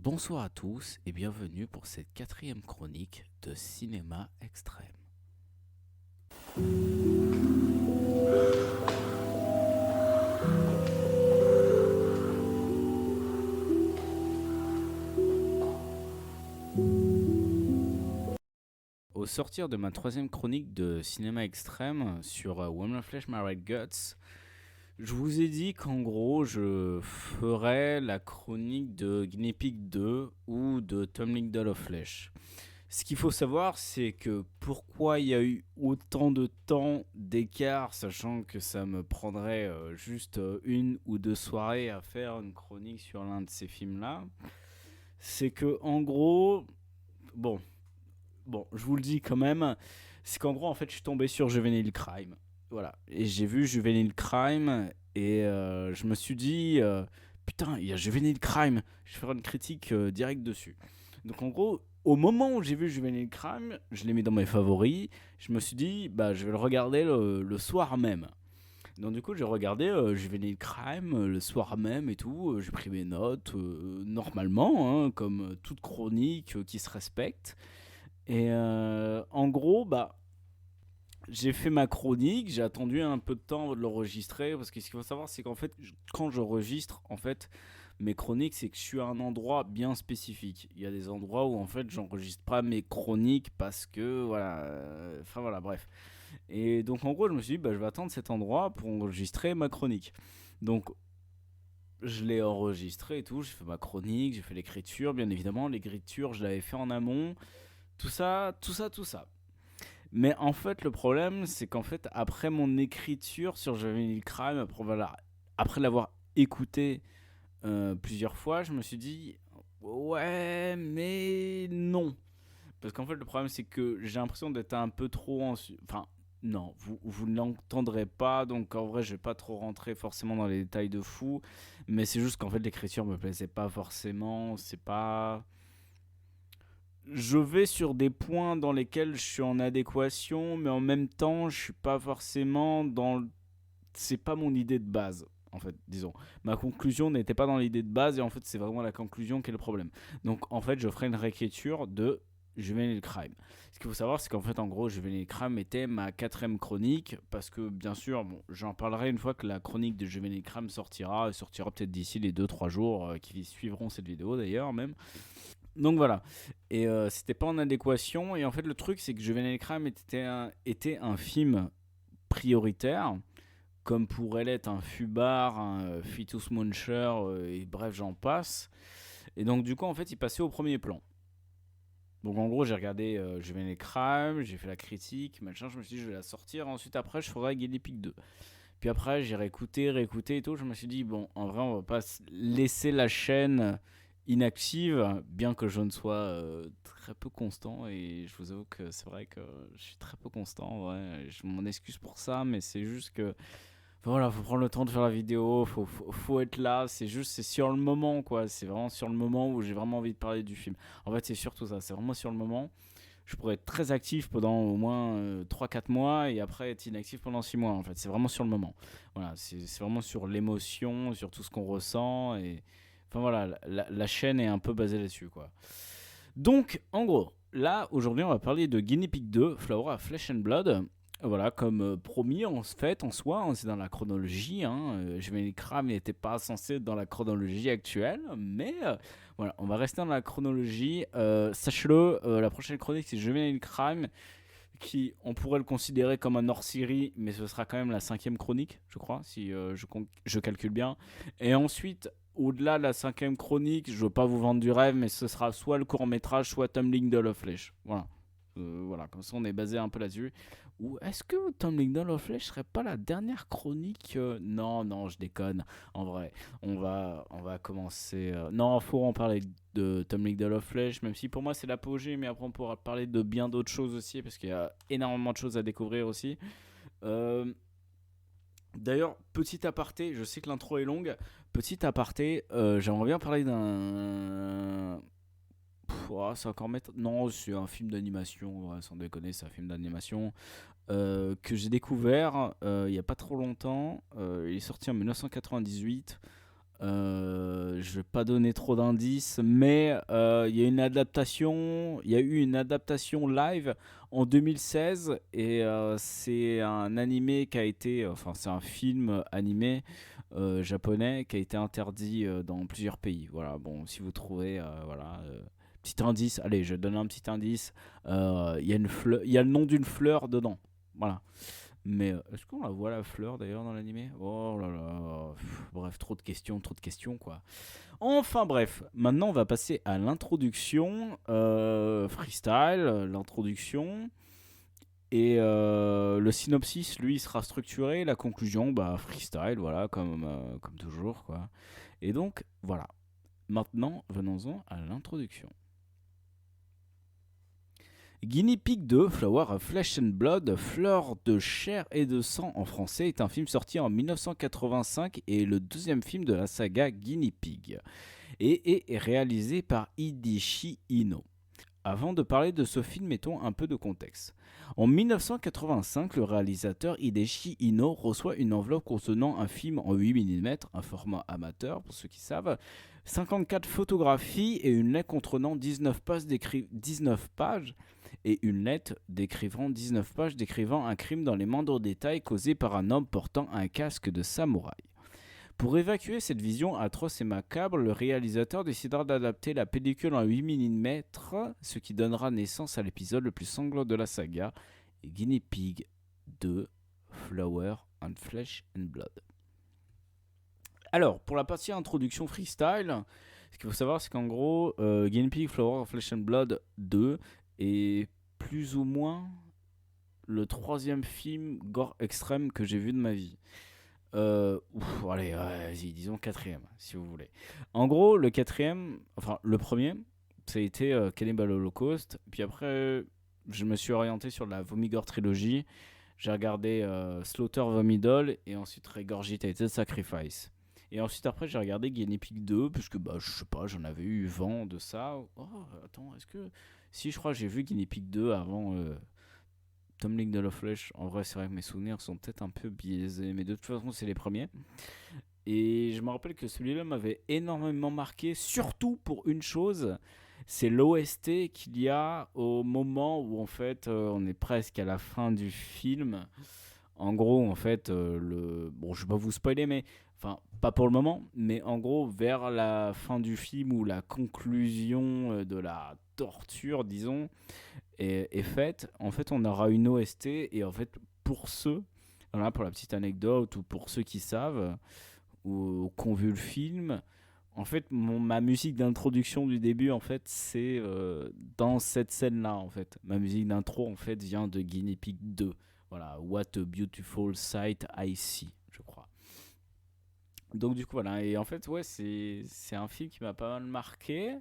Bonsoir à tous et bienvenue pour cette quatrième chronique de Cinéma Extrême. Au sortir de ma troisième chronique de Cinéma Extrême sur Woman of Flesh, My Red Guts, je vous ai dit qu'en gros je ferais la chronique de Guinea Pig 2 ou de Tumbling Doll of Flesh. Ce qu'il faut savoir, c'est que pourquoi il y a eu autant de temps d'écart, sachant que ça me prendrait juste une ou deux soirées à faire une chronique sur l'un de ces films-là, c'est que en gros, bon, je vous le dis quand même, c'est qu'en gros, en fait, je suis tombé sur Juvenile Crime. Voilà, et j'ai vu Juvenile Crime et je me suis dit, putain, il y a Juvenile Crime, je vais faire une critique directe dessus. Donc en gros, au moment où j'ai vu Juvenile Crime, je l'ai mis dans mes favoris. Je me suis dit, bah, je vais le regarder le soir même. Donc du coup, j'ai regardé Juvenile Crime le soir même et tout. J'ai pris mes notes normalement, hein, comme toute chronique qui se respecte. Et en gros, bah, j'ai fait ma chronique. J'ai attendu un peu de temps avant de l'enregistrer parce que ce qu'il faut savoir, c'est qu'en fait, quand j'enregistre, en fait, mes chroniques, c'est que je suis à un endroit bien spécifique. Il y a des endroits où en fait j'enregistre pas mes chroniques parce que voilà, enfin voilà, bref. Et donc en gros, je me suis dit, bah, je vais attendre cet endroit pour enregistrer ma chronique. Donc je l'ai enregistré et tout, j'ai fait ma chronique, j'ai fait l'écriture, bien évidemment, l'écriture je l'avais fait en amont, tout ça, tout ça, tout ça. Mais en fait, le problème, c'est qu'en fait, après mon écriture sur Juvenile Crime, après, voilà, après l'avoir écouté plusieurs fois, je me suis dit ouais, mais non. Parce qu'en fait, le problème, c'est que j'ai l'impression d'être un peu trop enfin, non, vous ne l'entendrez pas, donc en vrai, je vais pas trop rentrer forcément dans les détails de fou, mais c'est juste qu'en fait, l'écriture me plaisait pas forcément, c'est pas... Je vais sur des points dans lesquels je suis en adéquation, mais en même temps, je suis pas forcément dans... C'est pas mon idée de base, en fait, disons. Ma conclusion n'était pas dans l'idée de base, et en fait, c'est vraiment la conclusion qui est le problème. Donc, en fait, je ferai une réécriture de Juvenile Crime. Ce qu'il faut savoir, c'est qu'en fait, en gros, Juvenile Crime était ma quatrième chronique, parce que, bien sûr, bon, j'en parlerai une fois que la chronique de Juvenile Crime sortira. Elle sortira peut-être d'ici les 2-3 jours qui suivront cette vidéo, d'ailleurs, même. Donc voilà. Et c'était pas en adéquation. Et en fait, le truc, c'est que Juvenile Crime était un film prioritaire, comme pourrait l'être un Fubar, un Fetus Muncher, et bref, j'en passe. Et donc, du coup, en fait, il passait au premier plan. Donc, en gros, j'ai regardé Juvenile Crime, j'ai fait la critique, machin. Je me suis dit, je vais la sortir. Ensuite, après, je ferai Guinea Pig 2. Puis après, j'ai réécouté et tout. Je me suis dit, bon, en vrai, on va pas laisser la chaîne inactive, bien que je ne sois très peu constant. Et je vous avoue que c'est vrai que je suis très peu constant. Ouais, je m'en excuse pour ça, mais c'est juste que voilà, faut prendre le temps de faire la vidéo, faut être là. C'est juste, c'est sur le moment, quoi. C'est vraiment sur le moment où j'ai vraiment envie de parler du film. En fait, c'est surtout ça. C'est vraiment sur le moment. Je pourrais être très actif pendant au moins 3-4 mois et après être inactif pendant 6 mois. En fait, c'est vraiment sur le moment. Voilà, c'est vraiment sur l'émotion, sur tout ce qu'on ressent. Et enfin voilà, la chaîne est un peu basée là-dessus, quoi. Donc, en gros, là, aujourd'hui, on va parler de Guinea Pig 2, Flora Flesh and Blood. Voilà, comme promis, en fait, en soi, hein, c'est dans la chronologie. Juvenile Crime n'était pas censé être dans la chronologie actuelle, mais voilà, on va rester dans la chronologie. Sachez-le, la prochaine chronique, c'est Juvenile Crime, qui, on pourrait le considérer comme un hors-série, mais ce sera quand même la cinquième chronique, je crois, si je calcule bien. Et ensuite, au-delà de la cinquième chronique, je veux pas vous vendre du rêve, mais ce sera soit le court-métrage, soit Tumbling Doll of Flesh. Voilà. Voilà, comme ça on est basé un peu là-dessus. Ou est-ce que Tumbling Doll of Flesh serait pas la dernière chronique Non, non, je déconne. En vrai, on va commencer. Non, faut en parler de Tumbling Doll of Flesh, même si pour moi c'est l'apogée, mais après on pourra parler de bien d'autres choses aussi, parce qu'il y a énormément de choses à découvrir aussi. Euh, D'ailleurs, petit aparté, je sais que l'intro est longue. Petit aparté, j'aimerais bien parler d'un. C'est encore mettre. Non, c'est un film d'animation, ouais, sans déconner, c'est un film d'animation que j'ai découvert il n'y a pas trop longtemps. Il est sorti en 1998. Je vais pas donner trop d'indices, mais il y a eu une adaptation live en 2016 et c'est un animé qui a été, enfin c'est un film animé japonais qui a été interdit dans plusieurs pays. Voilà, bon, si vous trouvez, voilà, petit indice, allez, je donne un petit indice. Il y a le nom d'une fleur dedans. Voilà. Mais est-ce qu'on la voit la fleur d'ailleurs dans l'animé? Oh là là. Bref, trop de questions quoi. Enfin bref, maintenant on va passer à l'introduction freestyle, l'introduction. Et le synopsis, lui, sera structuré. La conclusion, bah freestyle, voilà, comme toujours quoi. Et donc, voilà. Maintenant, venons-en à l'introduction. Guinea Pig 2, Flower of Flesh and Blood, Fleur de chair et de sang en français, est un film sorti en 1985 et le deuxième film de la saga Guinea Pig et est réalisé par Hideshi Inno. Avant de parler de ce film, mettons un peu de contexte. En 1985, le réalisateur Hideshi Inno reçoit une enveloppe contenant un film en 8 mm, un format amateur pour ceux qui savent, 54 photographies et une lettre contenant 19 pages et une lettre décrivant 19 pages décrivant un crime dans les moindres détails causé par un homme portant un casque de samouraï. Pour évacuer cette vision atroce et macabre, le réalisateur décidera d'adapter la pellicule en 8 mm, ce qui donnera naissance à l'épisode le plus sanglant de la saga, Guinea Pig 2, Flower and Flesh and Blood. Alors, pour la partie introduction freestyle, ce qu'il faut savoir, c'est qu'en gros, Guinea Pig, Flower of Flesh and Blood 2 est plus ou moins le troisième film gore extrême que j'ai vu de ma vie. Allez, vas-y, disons quatrième, si vous voulez. En gros, le quatrième, enfin le premier, ça a été Cannibal Holocaust. Puis après, je me suis orienté sur la Vomigore trilogie. J'ai regardé Slaughter Vomidol et ensuite Regurgitated Sacrifice. Et ensuite après, j'ai regardé Guinea Pig 2, puisque bah, je sais pas, j'en avais eu vent de ça. Oh, attends, est-ce que... Si, je crois que j'ai vu Guinea Pig 2 avant... Tumbling de la Flèche, en vrai, c'est vrai que mes souvenirs sont peut-être un peu biaisés, mais de toute façon, c'est les premiers. Et je me rappelle que celui-là m'avait énormément marqué, surtout pour une chose, c'est l'OST qu'il y a au moment où, en fait, on est presque à la fin du film. En gros, en fait, bon, je vais pas vous spoiler, mais... Enfin, pas pour le moment, mais en gros, vers la fin du film ou la conclusion de la torture, disons, est faite, en fait, on aura une OST. Et en fait, pour ceux, voilà, pour la petite anecdote, ou pour ceux qui savent, ou qui ont vu le film, en fait, ma musique d'introduction du début, en fait, c'est dans cette scène-là, en fait. Ma musique d'intro, en fait, vient de Guinea Pig 2. Voilà, What a Beautiful Sight I See, je crois. Donc, du coup, voilà. Et en fait, ouais, c'est un film qui m'a pas mal marqué.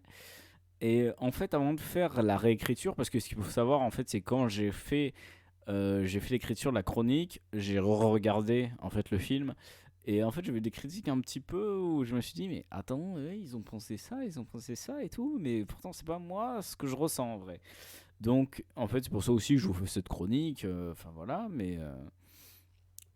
Et en fait, avant de faire la réécriture, parce que ce qu'il faut savoir, en fait, c'est quand j'ai fait l'écriture de la chronique, j'ai regardé en fait le film. Et en fait, j'avais des critiques un petit peu où je me suis dit, mais attends, ils ont pensé ça, ils ont pensé ça et tout, mais pourtant, c'est pas moi ce que je ressens en vrai. Donc, en fait, c'est pour ça aussi que je vous fais cette chronique. Enfin, voilà, mais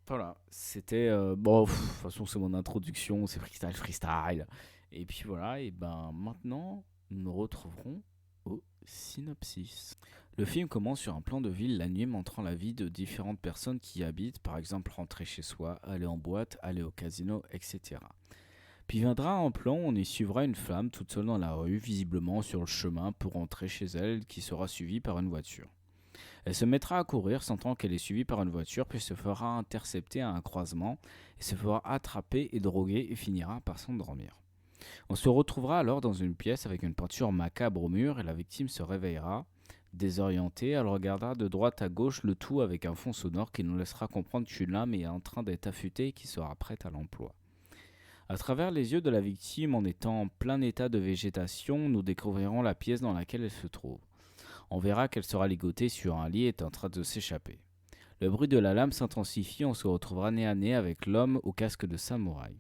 voilà, c'était. Bon, de toute façon, c'est mon introduction, c'est freestyle, freestyle. Et puis voilà, et ben maintenant, nous nous retrouverons au synopsis. Le film commence sur un plan de ville la nuit montrant la vie de différentes personnes qui y habitent, par exemple rentrer chez soi, aller en boîte, aller au casino, etc. Puis viendra un plan où on y suivra une femme toute seule dans la rue, visiblement sur le chemin pour rentrer chez elle, qui sera suivie par une voiture. Elle se mettra à courir, sentant qu'elle est suivie par une voiture, puis se fera intercepter à un croisement, et se fera attraper et droguer et finira par s'endormir. On se retrouvera alors dans une pièce avec une peinture macabre au mur et la victime se réveillera. Désorientée, elle regardera de droite à gauche, le tout avec un fond sonore qui nous laissera comprendre qu'une lame est en train d'être affûtée et qui sera prête à l'emploi. À travers les yeux de la victime, en étant en plein état de végétation, nous découvrirons la pièce dans laquelle elle se trouve. On verra qu'elle sera ligotée sur un lit et est en train de s'échapper. Le bruit de la lame s'intensifie, on se retrouvera nez à nez avec l'homme au casque de samouraï.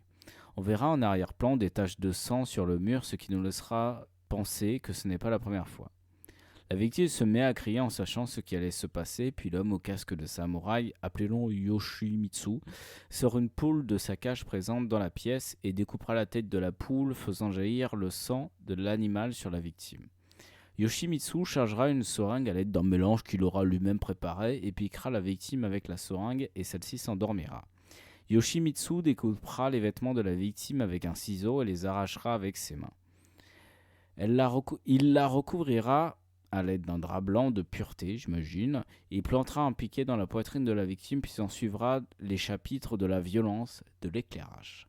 On verra en arrière-plan des taches de sang sur le mur, ce qui nous laissera penser que ce n'est pas la première fois. La victime se met à crier en sachant ce qui allait se passer, puis l'homme au casque de samouraï, appelons Yoshimitsu, sort une poule de sa cage présente dans la pièce et découpera la tête de la poule, faisant jaillir le sang de l'animal sur la victime. Yoshimitsu chargera une seringue à l'aide d'un mélange qu'il aura lui-même préparé et piquera la victime avec la seringue et celle-ci s'endormira. Yoshimitsu découpera les vêtements de la victime avec un ciseau et les arrachera avec ses mains. Il la recouvrira à l'aide d'un drap blanc de pureté, j'imagine, et il plantera un piquet dans la poitrine de la victime, puis s'en suivra les chapitres de la violence, de l'éclairage.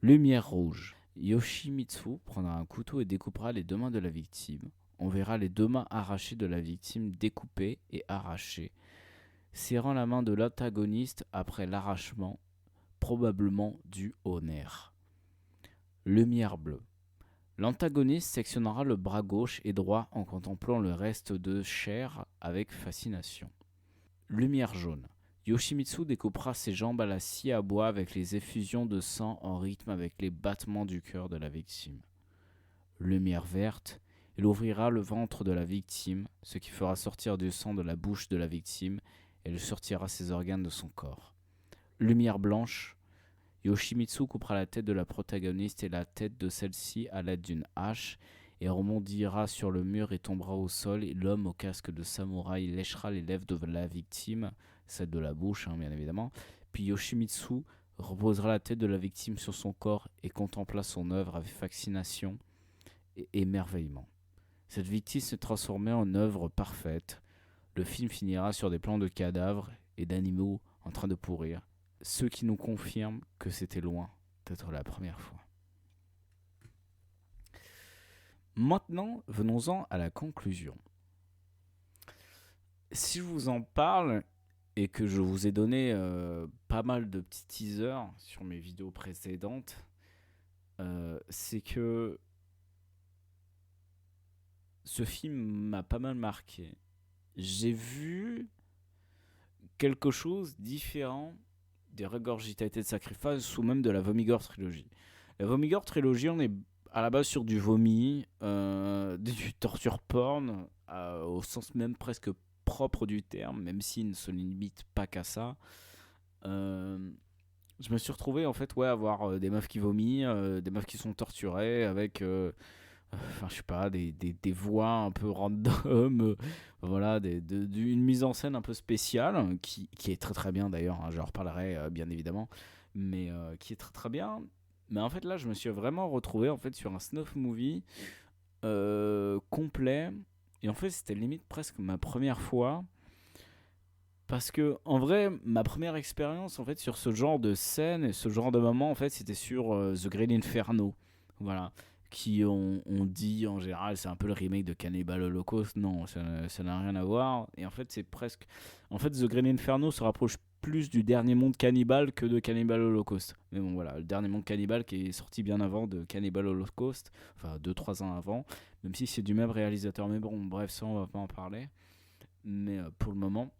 Lumière rouge. Yoshimitsu prendra un couteau et découpera les deux mains de la victime. On verra les deux mains arrachées de la victime découpées et arrachées, serrant la main de l'antagoniste après l'arrachement, probablement dû au nerf. Lumière bleue. L'antagoniste sectionnera le bras gauche et droit en contemplant le reste de chair avec fascination. Lumière jaune. Yoshimitsu découpera ses jambes à la scie à bois avec les effusions de sang en rythme avec les battements du cœur de la victime. Lumière verte. Il ouvrira le ventre de la victime, ce qui fera sortir du sang de la bouche de la victime et il sortira ses organes de son corps. Lumière blanche. Yoshimitsu coupera la tête de la protagoniste et la tête de celle-ci à l'aide d'une hache et rebondira sur le mur et tombera au sol et l'homme au casque de samouraï léchera les lèvres de la victime, celle de la bouche bien évidemment, puis Yoshimitsu reposera la tête de la victime sur son corps et contempla son œuvre avec fascination et émerveillement. Cette victime se transformait en œuvre parfaite. Le film finira sur des plans de cadavres et d'animaux en train de pourrir, ce qui nous confirme que c'était loin d'être la première fois. Maintenant, venons-en à la conclusion. Si je vous en parle et que je vous ai donné pas mal de petits teasers sur mes vidéos précédentes, c'est que ce film m'a pas mal marqué. J'ai vu quelque chose différent des Regurgitated Sacrifice ou même de la Vomigore Trilogy. La Vomigore Trilogy, on est à la base sur du vomi, du torture porn, au sens même presque propre du terme, même s'il ne se limite pas qu'à ça. Je me suis retrouvé en fait à voir des meufs qui vomissent, des meufs qui sont torturées avec enfin je sais pas des voix un peu random voilà une mise en scène un peu spéciale qui est très très bien d'ailleurs, j'en reparlerai bien évidemment, mais qui est très très bien. Mais en fait là je me suis vraiment retrouvé en fait sur un snuff movie complet, et en fait c'était limite presque ma première fois, parce que en vrai ma première expérience en fait sur ce genre de scène et ce genre de moment en fait c'était sur The Green Inferno, voilà, qui on dit en général c'est un peu le remake de Cannibal Holocaust. Non, ça n'a rien à voir. Et en fait c'est presque, en fait The Green Inferno se rapproche plus du dernier monde cannibale que de Cannibal Holocaust. Mais bon voilà, le dernier monde cannibale qui est sorti bien avant de Cannibal Holocaust, enfin 2-3 ans avant, même si c'est du même réalisateur. Mais bon bref, ça on va pas en parler, mais pour le moment.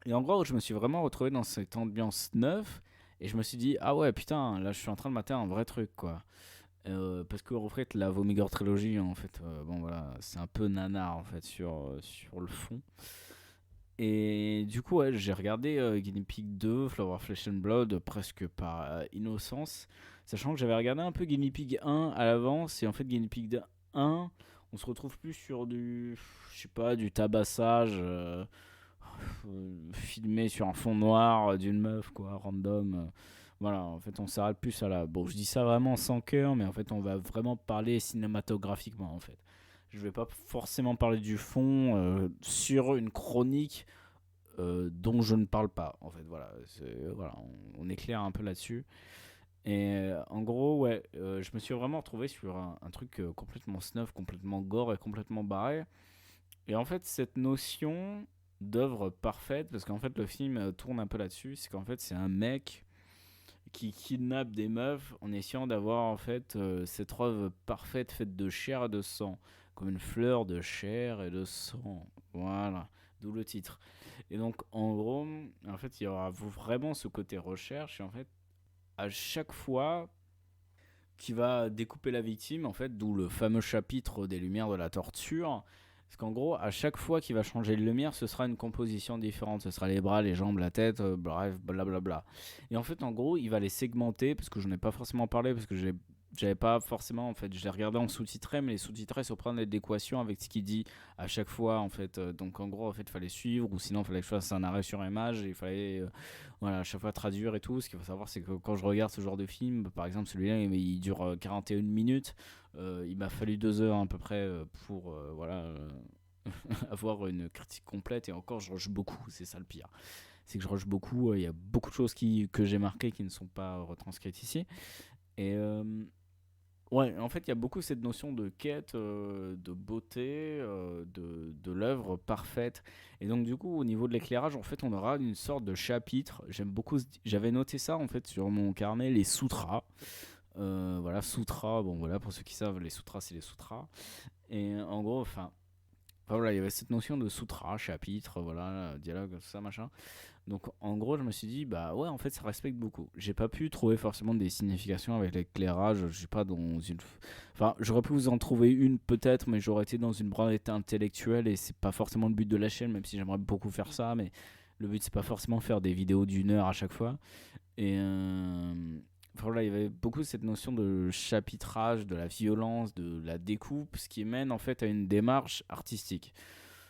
Et en gros je me suis vraiment retrouvé dans cette ambiance neuve et je me suis dit ah ouais putain, là je suis en train de mater un vrai truc quoi. Parce que en fait la Vomigore Trilogy en fait bon voilà c'est un peu nanar en fait sur le fond. Et du coup j'ai regardé Guinea Pig 2 Flower Flesh and Blood presque par innocence, sachant que j'avais regardé un peu Guinea Pig 1 à l'avance, et en fait Guinea Pig 1 on se retrouve plus sur du je sais pas du tabassage filmé sur un fond noir d'une meuf quoi random. Voilà, en fait, on s'arrête plus à la. Bon, je dis ça vraiment sans cœur, mais en fait, on va vraiment parler cinématographiquement, en fait. Je vais pas forcément parler du fond sur une chronique dont je ne parle pas, en fait. Voilà, voilà on est clair un peu là-dessus. Et en gros, ouais, je me suis vraiment retrouvé sur un truc complètement snuff, complètement gore et complètement barré. Et en fait, cette notion d'œuvre parfaite, parce qu'en fait, le film tourne un peu là-dessus, c'est qu'en fait, c'est un mec qui kidnappe des meufs en essayant d'avoir en fait cette œuvre parfaite faite de chair et de sang, comme une fleur de chair et de sang. Voilà, d'où le titre. Et donc en gros, en fait, il y aura vraiment ce côté recherche, et en fait, à chaque fois qu'il va découper la victime, en fait, d'où le fameux chapitre des Lumières de la torture, Parce qu'en gros, à chaque fois qu'il va changer de lumière, ce sera une composition différente. Ce sera les bras, les jambes, la tête, bref, blablabla. Et en fait, en gros, il va les segmenter, parce que je n'en ai pas forcément parlé, parce que j'avais pas forcément, en fait, je l'ai regardé en sous-titré, mais les sous-titrés sont prendre l'adéquation avec ce qu'il dit à chaque fois, en fait. Donc, en gros, en fait, il fallait suivre, ou sinon, il fallait que je fasse un arrêt sur image, et il fallait, voilà, à chaque fois traduire et tout. Ce qu'il faut savoir, c'est que quand je regarde ce genre de film, par exemple, celui-là, il dure 41 minutes. Il m'a fallu 2 heures à peu près pour, voilà. Avoir une critique complète et encore je rush beaucoup, c'est ça le pire, c'est que je rush beaucoup, il y a beaucoup de choses que j'ai marquées qui ne sont pas retranscrites ici et ouais, en fait il y a beaucoup cette notion de quête, de beauté, de l'œuvre parfaite. Et donc du coup au niveau de l'éclairage, en fait on aura une sorte de chapitre. J'aime beaucoup j'avais noté ça en fait sur mon carnet, les sutras. Voilà, sutras, bon voilà, pour ceux qui savent, les sutras c'est les sutras. Et en gros, voilà, il y avait cette notion de sutra, chapitre, voilà, dialogue, tout ça, machin. Donc en gros, je me suis dit, bah ouais, en fait, ça respecte beaucoup. J'ai pas pu trouver forcément des significations avec l'éclairage. Je suis pas dans une. Enfin, j'aurais pu vous en trouver une peut-être, mais j'aurais été dans une branlette intellectuelle et c'est pas forcément le but de la chaîne, même si j'aimerais beaucoup faire ça. Mais le but, c'est pas forcément faire des vidéos d'1 heure à chaque fois. Et enfin, voilà, il y avait beaucoup cette notion de chapitrage, de la violence, de la découpe, ce qui mène en fait à une démarche artistique.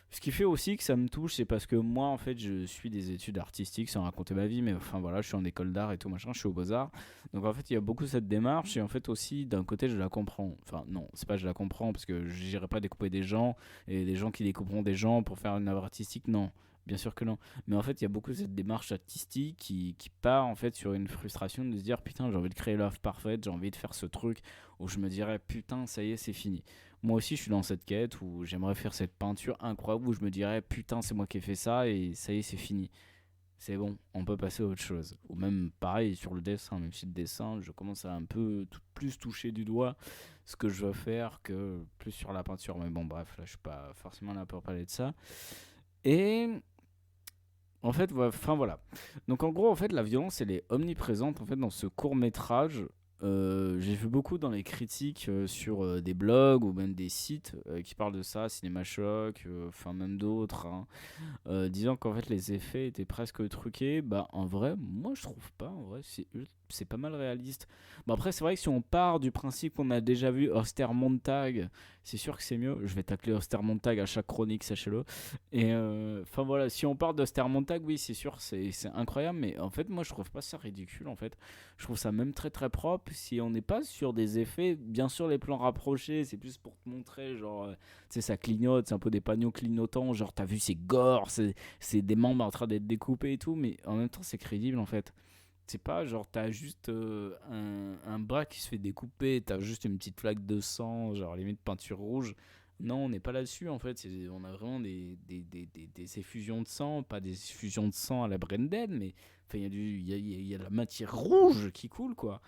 Ce qui fait aussi que ça me touche, c'est parce que moi, en fait, je suis des études artistiques sans raconter ma vie, mais enfin voilà, je suis en école d'art et tout machin, je suis aux Beaux-Arts. Donc en fait, il y a beaucoup cette démarche, et en fait aussi, d'un côté, je la comprends. Enfin, non, c'est pas je la comprends, parce que j'irai pas découper des gens, et des gens qui découperont des gens pour faire une œuvre artistique, non. Bien sûr que non. Mais en fait, il y a beaucoup cette démarche artistique qui part en fait sur une frustration de se dire putain, j'ai envie de créer l'œuvre parfaite, j'ai envie de faire ce truc où je me dirais putain, ça y est, c'est fini. Moi aussi, je suis dans cette quête où j'aimerais faire cette peinture incroyable où je me dirais putain, c'est moi qui ai fait ça et ça y est, c'est fini. C'est bon, on peut passer à autre chose. Ou même pareil sur le dessin, même si le dessin, je commence à un peu plus toucher du doigt ce que je veux faire que plus sur la peinture. Mais bon, bref, là, je suis pas forcément là pour parler de ça. Et en fait, enfin voilà. Donc en gros, en fait, la violence, elle est omniprésente en fait dans ce court métrage. J'ai vu beaucoup dans les critiques sur des blogs ou même des sites qui parlent de ça, Cinéma Choc, enfin même d'autres, hein, disant qu'en fait les effets étaient presque truqués. Bah en vrai, moi je trouve pas. En vrai, c'est pas mal réaliste. Bon après, c'est vrai que si on part du principe qu'on a déjà vu Ostermontag, c'est sûr que c'est mieux. Je vais tacler Ostermontag à chaque chronique, sachez-le. Et enfin voilà, si on part d'Ostermontag, oui, c'est sûr, c'est incroyable. Mais en fait, moi je trouve pas ça ridicule en fait. Je trouve ça même très très propre. Si on n'est pas sur des effets, bien sûr les plans rapprochés, c'est plus pour te montrer genre, tu sais, ça clignote, c'est un peu des panneaux clignotants, genre t'as vu c'est gore, c'est des membres en train d'être découpés et tout, mais en même temps c'est crédible en fait. C'est pas genre t'as juste un bras qui se fait découper, t'as juste une petite flaque de sang, genre limite peinture rouge. Non, on n'est pas là-dessus en fait. On a vraiment des effusions de sang, pas des effusions de sang à la Brendan, mais enfin, il y a de la matière rouge qui coule quoi.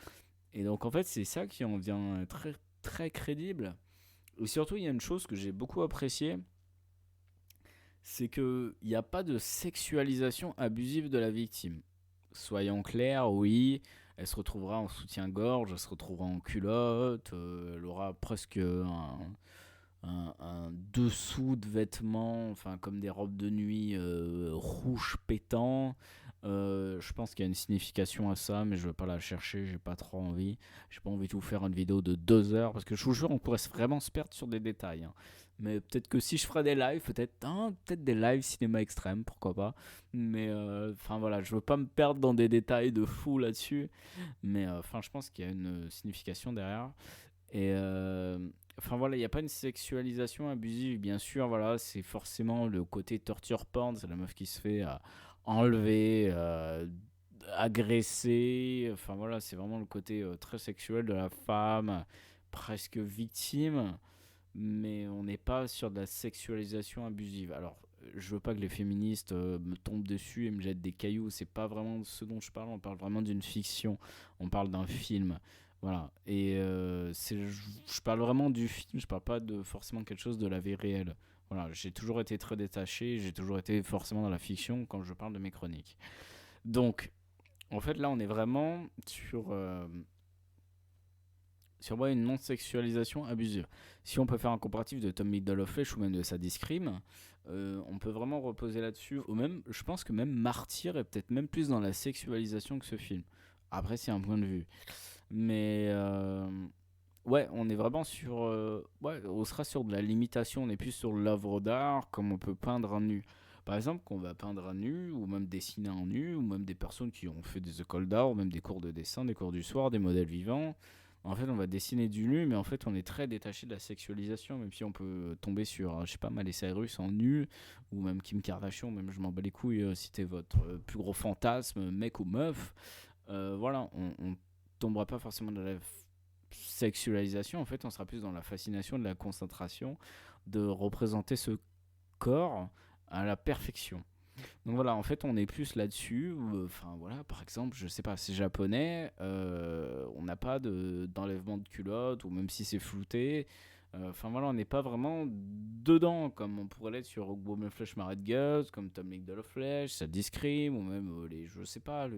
Et donc en fait, c'est ça qui en vient très, très crédible. Et surtout, il y a une chose que j'ai beaucoup appréciée, c'est qu'il n'y a pas de sexualisation abusive de la victime. Soyons clairs, oui, elle se retrouvera en soutien-gorge, elle se retrouvera en culotte, elle aura presque un dessous de vêtements, enfin comme des robes de nuit rouges pétants. Je pense qu'il y a une signification à ça, mais je ne vais pas la chercher, j'ai pas trop envie. J'ai pas envie de vous faire une vidéo de 2 heures, parce que je vous jure, on pourrait vraiment se perdre sur des détails, hein. Mais peut-être que si je ferai des lives, peut-être des lives cinéma extrême, pourquoi pas. Mais enfin voilà, je veux pas me perdre dans des détails de fou là-dessus. Mais enfin, je pense qu'il y a une signification derrière. Et enfin voilà, il n'y a pas une sexualisation abusive, bien sûr. Voilà, c'est forcément le côté torture porn, c'est la meuf qui se fait enlever, agresser. Enfin voilà, c'est vraiment le côté très sexuel de la femme, presque victime. Mais on n'est pas sur de la sexualisation abusive. Alors, je veux pas que les féministes me tombent dessus et me jettent des cailloux. C'est pas vraiment de ce dont je parle. On parle vraiment d'une fiction. On parle d'un film. Voilà. Et je parle vraiment du film. Je parle pas de forcément quelque chose de la vie réelle. Voilà. J'ai toujours été très détaché. J'ai toujours été forcément dans la fiction quand je parle de mes chroniques. Donc, en fait, là, on est vraiment sur moi une non-sexualisation abusive. Si on peut faire un comparatif de Tom Flesh ou même de Sadie Scream, on peut vraiment reposer là-dessus. Ou même, je pense que même Martyr est peut-être même plus dans la sexualisation que ce film. Après, c'est un point de vue. Mais ouais, on est vraiment sur. Ouais, on sera sur de la limitation, on est plus sur l'œuvre d'art, comme on peut peindre un nu. Par exemple, qu'on va peindre un nu, ou même dessiner un nu, ou même des personnes qui ont fait des écoles d'art, ou même des cours de dessin, des cours du soir, des modèles vivants. En fait, on va dessiner du nu, mais en fait, on est très détaché de la sexualisation, même si on peut tomber sur, je sais pas, Miley Cyrus en nu, ou même Kim Kardashian, même je m'en bats les couilles, si c'était votre plus gros fantasme, mec ou meuf. Voilà, on tombera pas forcément dans la sexualisation, en fait, on sera plus dans la fascination de la concentration, de représenter ce corps à la perfection. Donc voilà, en fait, on est plus là-dessus. Enfin voilà, par exemple, je sais pas, c'est japonais, on n'a pas d'enlèvement de culotte, ou même si c'est flouté. Enfin voilà, on n'est pas vraiment dedans, comme on pourrait l'être sur Woman Flesh Married Girls, comme Tom McDowell Flesh, ça discrime, ou même les, je sais pas,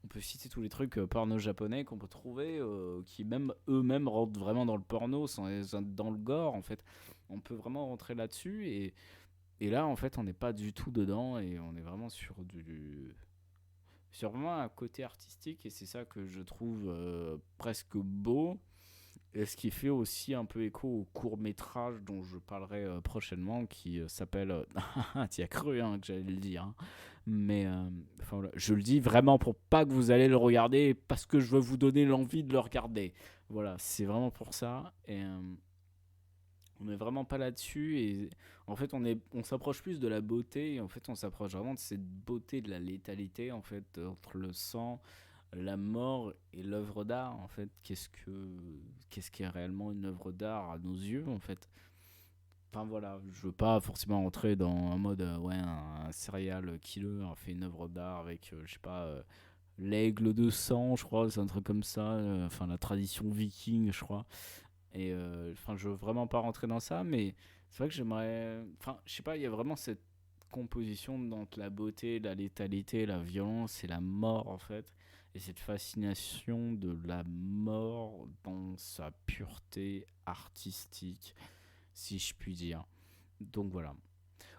on peut citer tous les trucs porno japonais qu'on peut trouver, qui même eux-mêmes rentrent vraiment dans le porno, dans le gore en fait. On peut vraiment rentrer là-dessus et là en fait on n'est pas du tout dedans et on est vraiment sur vraiment un côté artistique et c'est ça que je trouve presque beau et ce qui fait aussi un peu écho au court métrage dont je parlerai prochainement qui s'appelle t'y as cru hein, que j'allais le dire hein. Mais enfin, voilà. Je le dis vraiment pour pas que vous allez le regarder parce que je veux vous donner l'envie de le regarder. Voilà, c'est vraiment pour ça. Et on est vraiment pas là-dessus. Et en fait, on s'approche plus de la beauté. Et en fait, on s'approche vraiment de cette beauté, de la létalité, en fait, entre le sang, la mort et l'œuvre d'art. En fait, qu'est-ce qui est réellement une œuvre d'art à nos yeux, en fait. Enfin voilà, je veux pas forcément entrer dans un mode, ouais, un serial killer a fait une œuvre d'art avec, je sais pas, l'aigle de sang, je crois, c'est un truc comme ça, enfin la tradition viking, je crois. Et enfin, je veux vraiment pas rentrer dans ça, mais c'est vrai que j'aimerais. Enfin, je sais pas, il y a vraiment cette composition entre la beauté, la létalité, la violence et la mort, en fait. Et cette fascination de la mort dans sa pureté artistique, si je puis dire. Donc voilà.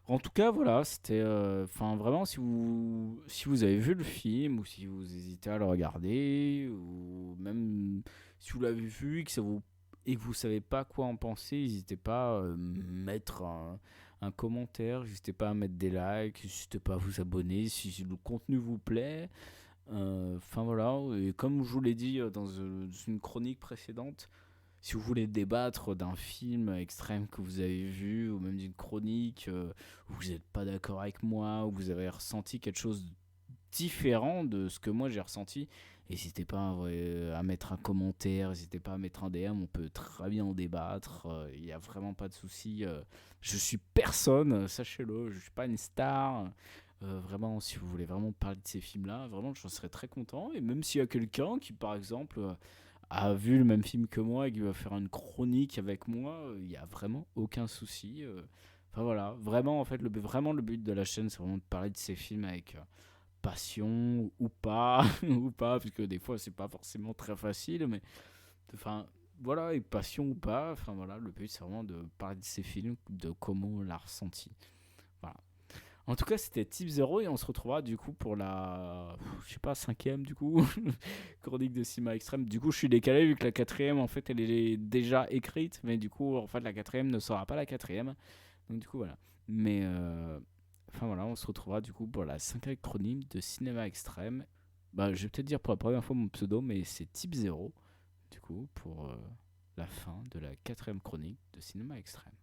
En tout cas, voilà, c'était. Enfin, vraiment, si vous avez vu le film, ou si vous hésitez à le regarder, ou même si vous l'avez vu et que vous savez pas quoi en penser, n'hésitez pas à mettre un commentaire, n'hésitez pas à mettre des likes, n'hésitez pas à vous abonner si le contenu vous plaît. Enfin voilà, et comme je vous l'ai dit dans une chronique précédente, si vous voulez débattre d'un film extrême que vous avez vu, ou même d'une chronique où vous n'êtes pas d'accord avec moi, où vous avez ressenti quelque chose de différent de ce que moi j'ai ressenti, n'hésitez pas à mettre un commentaire, n'hésitez pas à mettre un DM, on peut très bien en débattre, il n'y a vraiment pas de souci. Je suis personne, sachez-le, je ne suis pas une star. Vraiment, si vous voulez vraiment parler de ces films-là, vraiment, je serais très content. Et même s'il y a quelqu'un qui, par exemple, a vu le même film que moi et qui va faire une chronique avec moi, il n'y a vraiment aucun souci. Enfin voilà, vraiment, en fait, vraiment le but de la chaîne, c'est vraiment de parler de ces films avec passion ou pas, ou pas, parce que des fois, c'est pas forcément très facile, mais enfin. Voilà, et passion ou pas, enfin voilà, le but c'est vraiment de parler de ces films, de comment on l'a ressenti. Voilà. En tout cas, c'était Type 0 et on se retrouvera du coup pour la, je sais pas, cinquième du coup, chronique de cinéma extrême. Du coup, je suis décalé vu que la quatrième, en fait, elle est déjà écrite, mais du coup, en fait, la quatrième ne sera pas la quatrième. Donc du coup, voilà. Mais, enfin voilà, on se retrouvera du coup pour la cinquième chronique de cinéma extrême. Bah, je vais peut-être dire pour la première fois mon pseudo, mais c'est Type 0, du coup, pour la fin de la quatrième chronique de cinéma extrême.